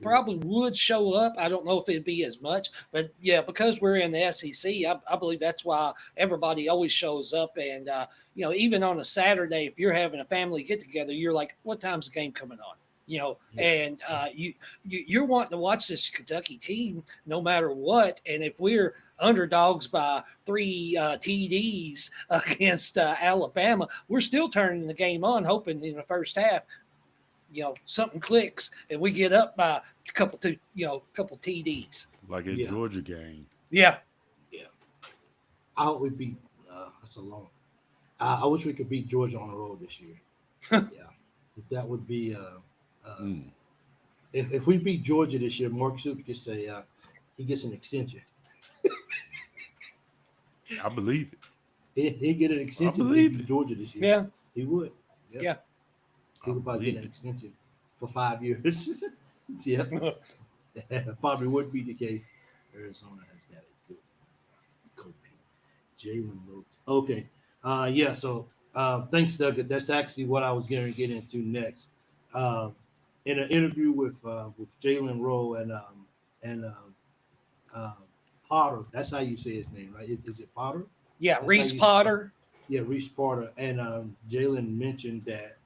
probably would show up. I don't know if it'd be as much, but yeah, because we're in the SEC, I believe that's why everybody always shows up. And even on a Saturday, if you're having a family get together, you're like, "What time's the game coming on?" And you're wanting to watch this Kentucky team no matter what. And if we're underdogs by 3 TDs against Alabama, we're still turning the game on, hoping in the first half, something clicks and we get up by a couple TDs. Like a Georgia game. Yeah. I hope we beat. That's a long. I wish we could beat Georgia on the road this year. That would be. If we beat Georgia this year, Mark Stoops could say he gets an extension. I believe it. He'd get an extension. I believe it. Georgia this year. Yeah, he would. Yeah, he would probably get an extension for 5 years. Yeah, probably would be the case. Arizona has got a good coach. Jalen wrote. Okay. So thanks, Doug. That's actually what I was going to get into next. In an interview with Jalen Rowe and Potter, that's how you say his name, right? Is it Potter? Yeah, that's Reese Potter. Reese Potter. And Jalen mentioned that.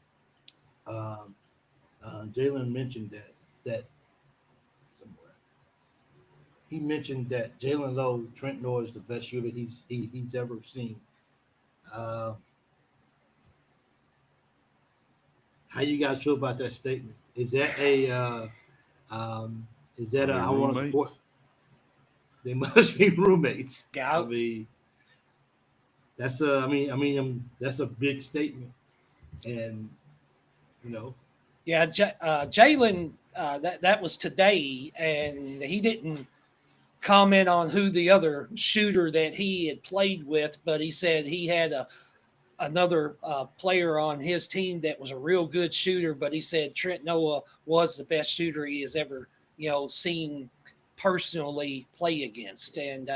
That somewhere. He mentioned that Jalen Lowe, Trent Noah is the best shooter he's ever seen. How you guys feel about that statement? Is that I want to support? They must be roommates. Yeah. That's that's a big statement, and Yeah, Jalen. That was today, and he didn't comment on who the other shooter that he had played with, but he said he had another player on his team that was a real good shooter, but he said Trent Noah was the best shooter he has ever, seen personally play against. And,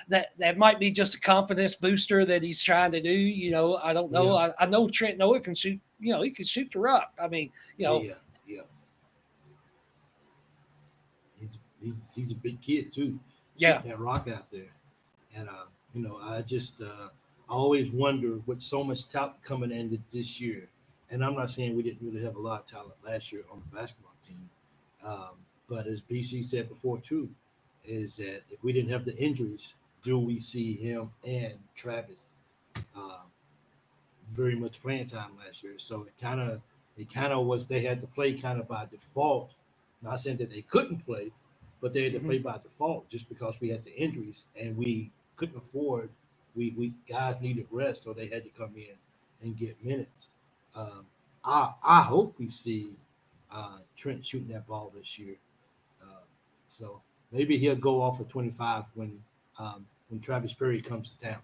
that might be just a confidence booster that he's trying to do. I don't know. Yeah. I know Trent Noah can shoot, he can shoot the Rupp. Yeah. He's a big kid too. Shooting that rock out there. And, I just, I always wonder with so much talent coming into this year, and I'm not saying we didn't really have a lot of talent last year on the basketball team, but as BC said before too, is that if we didn't have the injuries, do we see him and Travis very much playing time last year? So it kind of was they had to play kind of by default. Not saying that they couldn't play, but they had to play by default just because we had the injuries and we couldn't afford. We guys needed rest, so they had to come in and get minutes. I hope we see Trent shooting that ball this year. So maybe he'll go off for 25 when Travis Perry comes to town.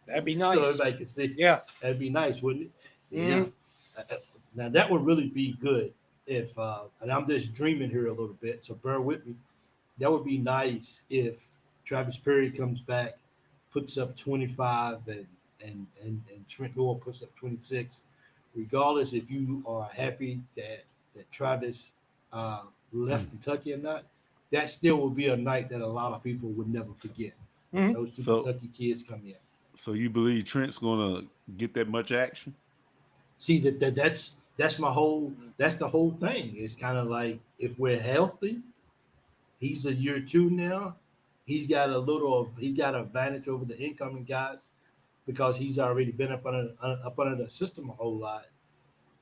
That'd be nice. So everybody can see. Yeah, that'd be nice, wouldn't it? Mm-hmm. Yeah. Now that would really be good if, and I'm just dreaming here a little bit, so bear with me. That would be nice if Travis Perry comes back, puts up 25 and Trent Noah puts up 26. Regardless if you are happy that Travis left Kentucky or not, that still will be a night that a lot of people would never forget. Mm-hmm. Those two Kentucky kids come in. So you believe Trent's gonna get that much action? See that's the whole thing. It's kind of like if we're healthy, he's a year 2 now. He's got advantage over the incoming guys because he's already been up under the system a whole lot.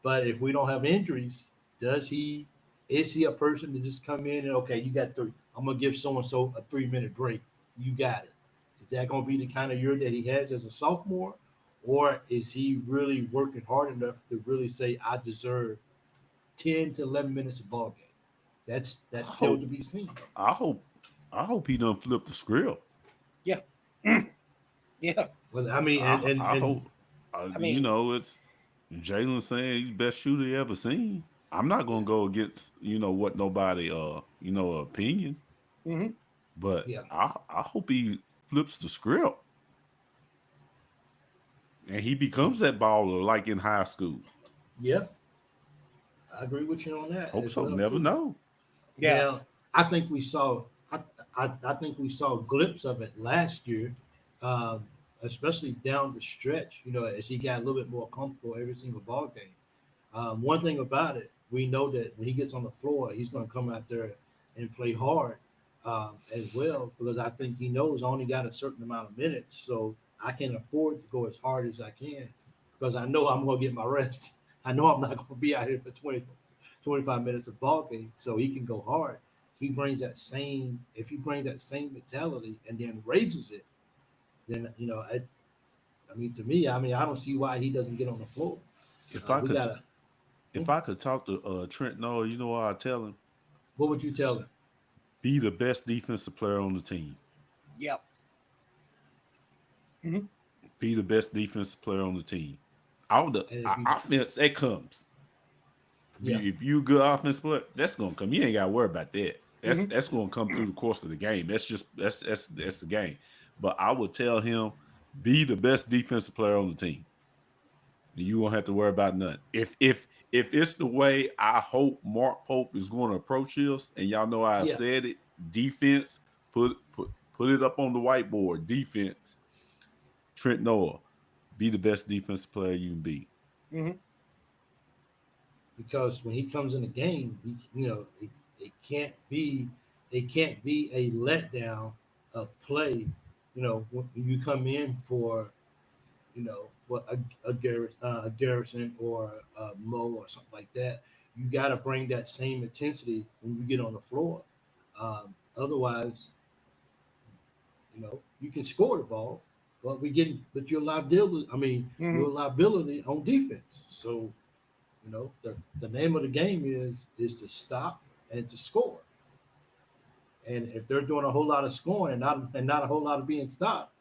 But if we don't have injuries, is he a person to just come in and, okay, you got 3? I'm gonna give so and so a 3-minute break. You got it. Is that gonna be the kind of year that he has as a sophomore, or is he really working hard enough to really say, I deserve 10 to 11 minutes of ball game? That's still to be seen. I hope he don't flip the script. Yeah. Yeah. Well, I mean, I hope. I mean, It's Jalen saying he's the best shooter he ever seen. I'm not gonna go against what nobody opinion, mm-hmm. but yeah, I hope he flips the script and he becomes that baller like in high school. yeah, I agree with you on that. Hope so. Well, Never too. know. Yeah. Now, I think we saw. I think we saw a glimpse of it last year, um, especially down the stretch. As he got a little bit more comfortable every single ball game. One thing about it, we know that when he gets on the floor, he's going to come out there and play hard as well, because I think he knows I only got a certain amount of minutes, so I can afford to go as hard as I can, because I know I'm going to get my rest. I know I'm not going to be out here for 25 minutes of ball game, so he can go hard. If he brings that same mentality and then raises it, then I mean, to me, I don't see why he doesn't get on the floor. If I could talk to Trent Noah, you know what I'd tell him? What would you tell him? Be the best defensive player on the team. Yep. Mm-hmm. Be the best defensive player on the team. Offense, it comes. Yeah. If you a good offensive player, that's gonna come. You ain't gotta worry about that. That's gonna come through the course of the game. That's the game. But I would tell him, be the best defensive player on the team. You won't have to worry about nothing. If it's the way I hope Mark Pope is going to approach this, and y'all know I said it, defense, put it up on the whiteboard. Defense, Trent Noah, be the best defensive player you can be. Mm-hmm. Because when he comes in the game, it can't be a letdown of play. When you come in for a Garrison or a Mo or something like that, you got to bring that same intensity when you get on the floor. Otherwise, you can score the ball, but your liability. I mean, your liability on defense. So, the name of the game is to stop and to score. And if they're doing a whole lot of scoring and not a whole lot of being stopped,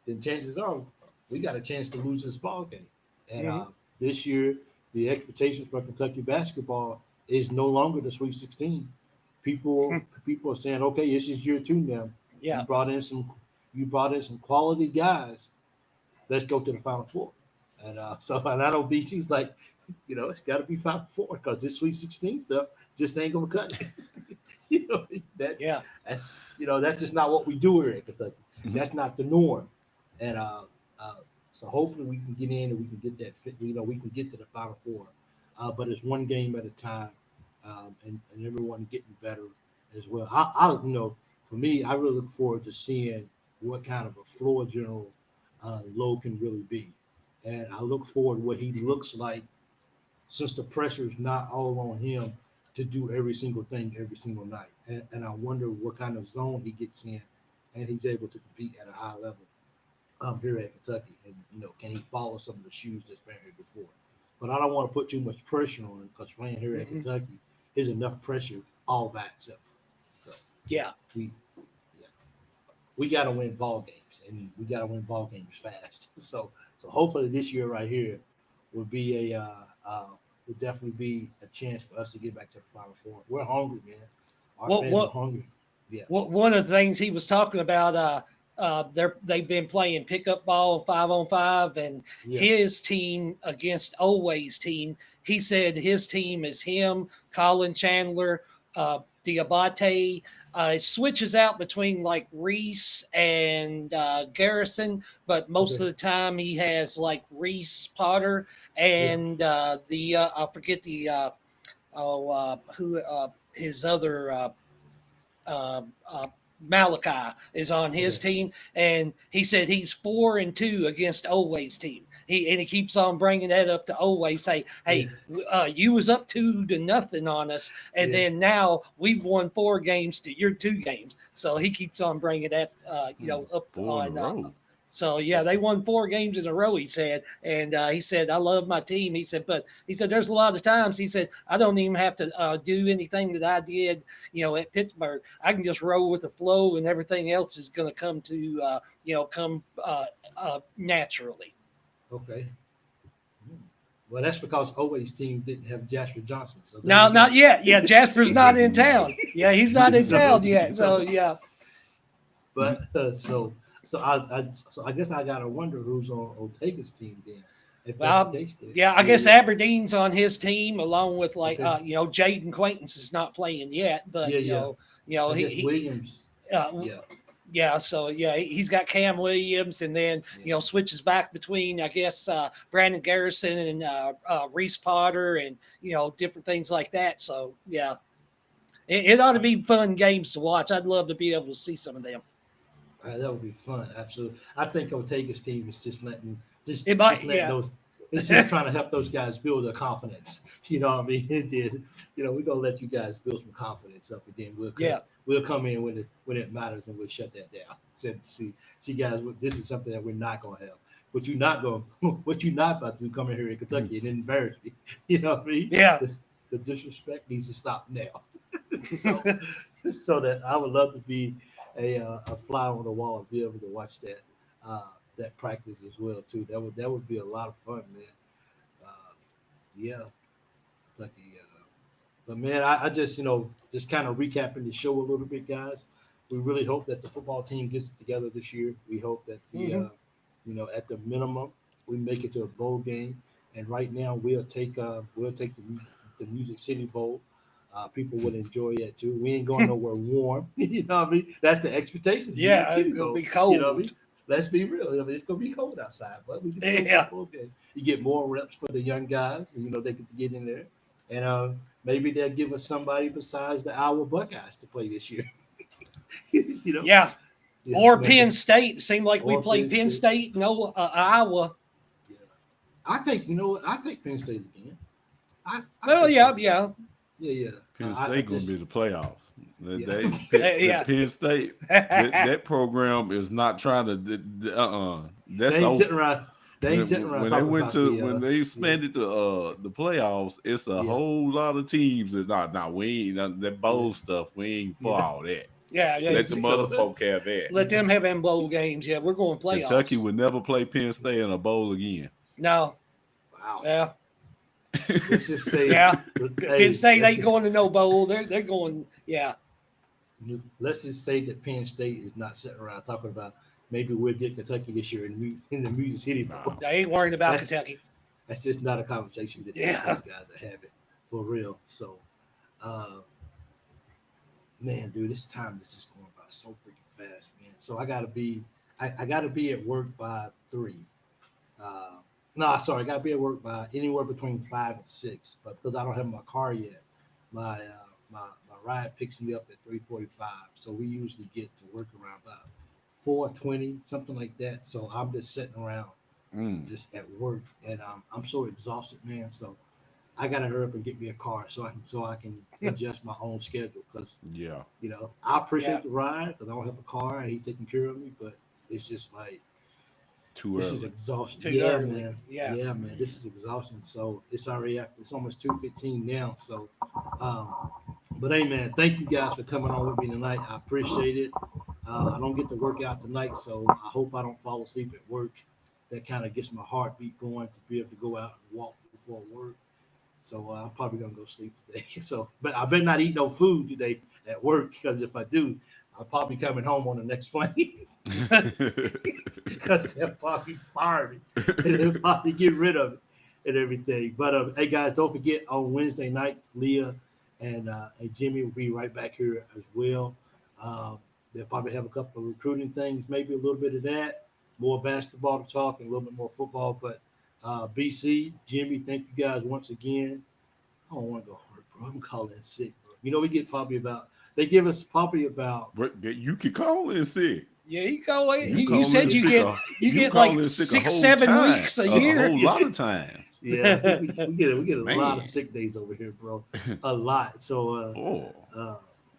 then chances are we got a chance to lose this ball game. And this year, the expectations for Kentucky basketball is no longer the Sweet 16. People are saying, okay, this is year 2 now. Yeah. You brought in some quality guys. Let's go to the Final Four. And and I know BC's like, it's got to be Final Four, because this Sweet 16 stuff just ain't gonna cut it. That's just not what we do here at Kentucky. Mm-hmm. That's not the norm. And so hopefully we can get in and we can get that fit. We can get to the Final Four, but it's one game at a time, and everyone getting better as well. For me, I really look forward to seeing what kind of a floor general Lowe can really be, and I look forward to what he looks like, since the pressure is not all on him to do every single thing every single night. And I wonder what kind of zone he gets in, and he's able to compete at a high level here at Kentucky. And, can he follow some of the shoes that's been here before? But I don't want to put too much pressure on him, because playing here at Kentucky is enough pressure all by itself. So, we got to win ball games, and we got to win ball games fast. So hopefully this year right here will be would definitely be a chance for us to get back to the Final Four. We're hungry, man. Our fans are hungry. Yeah. One of the things he was talking about, they've been playing pickup ball 5-on-5, and his team against Olway's team. He said his team is him, Colin Chandler, Diabate. It switches out between like Reese and Garrison, but most of the time he has like Reese, Potter, and I forget his other Malachi is on his team, and he said he's 4-2 against Olway's team. He keeps on bringing that up to Olway, say, "Hey, you was up 2-0 on us, and then now we've won 4 games to your 2 games." So he keeps on bringing that, up 4 in a on. row. So yeah, they won 4 games in a row. He said, and he said, "I love my team." He said, but he said there's a lot of times he said I don't even have to do anything that I did, at Pittsburgh. I can just roll with the flow, and everything else is going to come to come naturally. Okay. Well, that's because Owens' team didn't have Jasper Johnson. So No, not yet. Yeah, Jasper's not in town. Yeah, he's not in town yet. So yeah. But so I guess I gotta wonder who's on Ortega's team then. If that's the case, then. Yeah, I guess Aberdeen's on his team along with Jaden Quaintance is not playing yet, but Williams. So he's got Cam Williams, and then switches back between I guess Brandon Garrison and Reese Potter, and different things like that. So yeah, it ought to be fun games to watch. I'd love to be able to see some of them. That would be fun, absolutely. I think Ortega's team is just letting those. It's just trying to help those guys build their confidence. You know what I mean? It did. We're gonna let you guys build some confidence up, and then we'll come in when it matters, and we'll shut that down. So see guys, this is something that we're not gonna have. What you're not about to do, come in here in Kentucky and embarrass me. You know what I mean? Yeah. The disrespect needs to stop now. so that I would love to be a fly on the wall and be able to watch that practice as well too. That would be a lot of fun, man. Kentucky. But man, I just just kind of recapping the show a little bit, guys. We really hope that the football team gets it together this year. We hope that at the minimum we make it to a bowl game. And right now we'll take the Music City Bowl. People would enjoy it too. We ain't going nowhere warm. You know what I mean? That's the expectation. Yeah, it's gonna be cold. You know what I mean? Let's be real. It's gonna be cold outside, but we can do a bowl game. You get more reps for the young guys, and they get in there. And maybe they'll give us somebody besides the Iowa Buckeyes to play this year. Yeah. Or Penn State. It seemed like we played Penn State. No, Iowa. Yeah. I take Penn State again. Yeah. Penn State going to be the playoffs. Penn State, that program is not trying to. That's they ain't sitting around. They ain't sitting around. When they expanded the playoffs, it's a whole lot of teams that we ain't that bowl stuff. We ain't for all that. Yeah. Let the motherfucker have that. Let them have them bowl games. Yeah, we're going playoffs. Kentucky would never play Penn State in a bowl again. No. Wow. Yeah. Let's just say, Penn State ain't going to no bowl. They're going, Let's just say that Penn State is not sitting around talking about maybe we'll get Kentucky this year in the Music City Bowl. They ain't worrying about Kentucky. That's just not a conversation that these guys are having for real. So, man, dude, this time is just going by so freaking fast, man. So I gotta be at work by 3. I got to be at work by anywhere between 5 and 6. But because I don't have my car yet, my ride picks me up at 3:45. So we usually get to work around about 4:20, something like that. So I'm just sitting around, just at work, and I'm so exhausted, man. So I got to hurry up and get me a car so I can adjust my own schedule. Because I appreciate the ride because I don't have a car and he's taking care of me, but it's just like. This is exhausting. Man. Yeah, man. This is exhausting. So it's already after. It's almost 2:15 now. So, but hey, man, thank you guys for coming on with me tonight. I appreciate it. I don't get to work out tonight, so I hope I don't fall asleep at work. That kind of gets my heartbeat going to be able to go out and walk before work. So I'm probably gonna go sleep today. So, but I better not eat no food today at work because if I do, I'll probably be coming home on the next plane. Because they'll probably fire me and they'll probably get rid of it and everything. But hey guys, don't forget on Wednesday nights, Leah and Jimmy will be right back here as well. They'll probably have a couple of recruiting things, maybe a little bit of that, more basketball to talk and a little bit more football. But BC, Jimmy, thank you guys once again. I don't want to go to work, Bro, I'm calling in sick, bro. You know, we get probably about, they give us probably about. But you can call in sick. Yeah, you go. You You said you get call like in sick a 6, whole 7 time, weeks a year. a whole lot of time. Yeah, I think we get a lot Man. of sick days over here, bro. A lot. So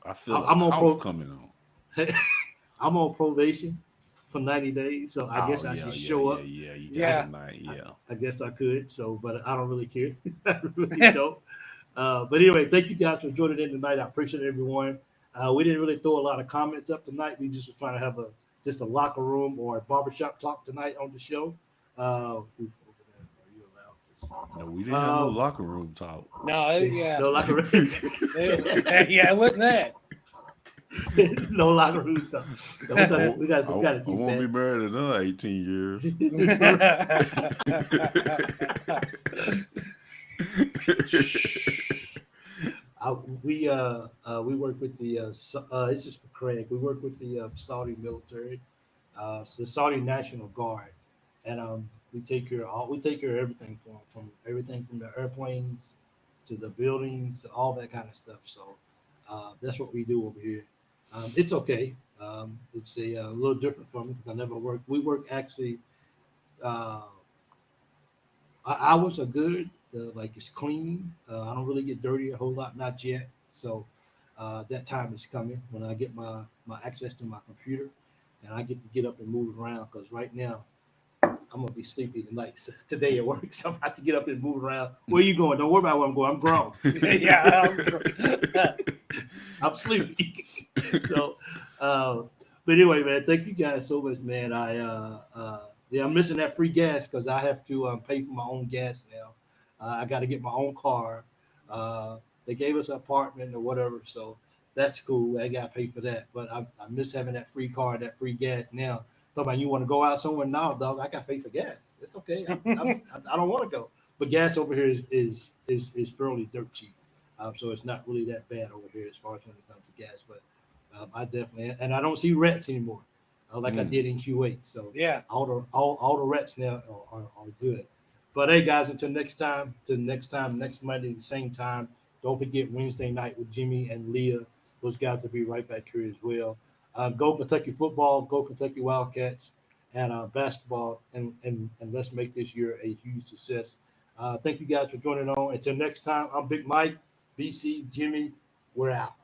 I feel I'm a on cough coming on. I'm on probation for 90 days, so I guess I should show up. Yeah. You Yeah. got a night, I guess I could. So, but I don't really care. I really don't. But anyway, thank you guys for joining in tonight. I appreciate everyone. We didn't really throw a lot of comments up tonight. We just were trying to have just a locker room or a barbershop talk tonight on the show. No, we didn't have no locker room talk. No, yeah. No locker room. Yeah, it wasn't that. No locker room talk. So we got to I keep won't be that. married another 18 years. We work with the it's just for Craig. We work with the Saudi military, it's the Saudi National Guard, and we take care of everything from everything from the airplanes to the buildings to all that kind of stuff. So that's what we do over here. It's okay. It's a little different from me because I never worked. We work actually. Hours are good. Like it's clean. I don't really get dirty a whole lot, not yet. So that time is coming when I get my access to my computer, and I get to get up and move around. Because right now I'm gonna be sleepy tonight. So today at work, so I have to get up and move around. Where you going? Don't worry about where I'm going. I'm grown. Yeah. I'm sleepy. So, but anyway, man, thank you guys so much, man. I'm missing that free gas because I have to pay for my own gas now. I got to get my own car. They gave us an apartment or whatever, so that's cool. I got to pay for that. But I miss having that free car, that free gas now. Talk about you want to go out somewhere now, dog. I got to pay for gas. It's okay. I don't want to go. But gas over here is fairly dirt cheap. So it's not really that bad over here as far as when it comes to gas. But I definitely, and I don't see rats anymore like I did in Q8. So Yeah. all the rats now are good. But hey, guys, until next time, next Monday, the same time. Don't forget Wednesday night with Jimmy and Leah. Those guys will be right back here as well. Go Kentucky football, go Kentucky Wildcats, and basketball, and let's make this year a huge success. Thank you guys for joining on. Until next time, I'm Big Mike, BC, Jimmy. We're out.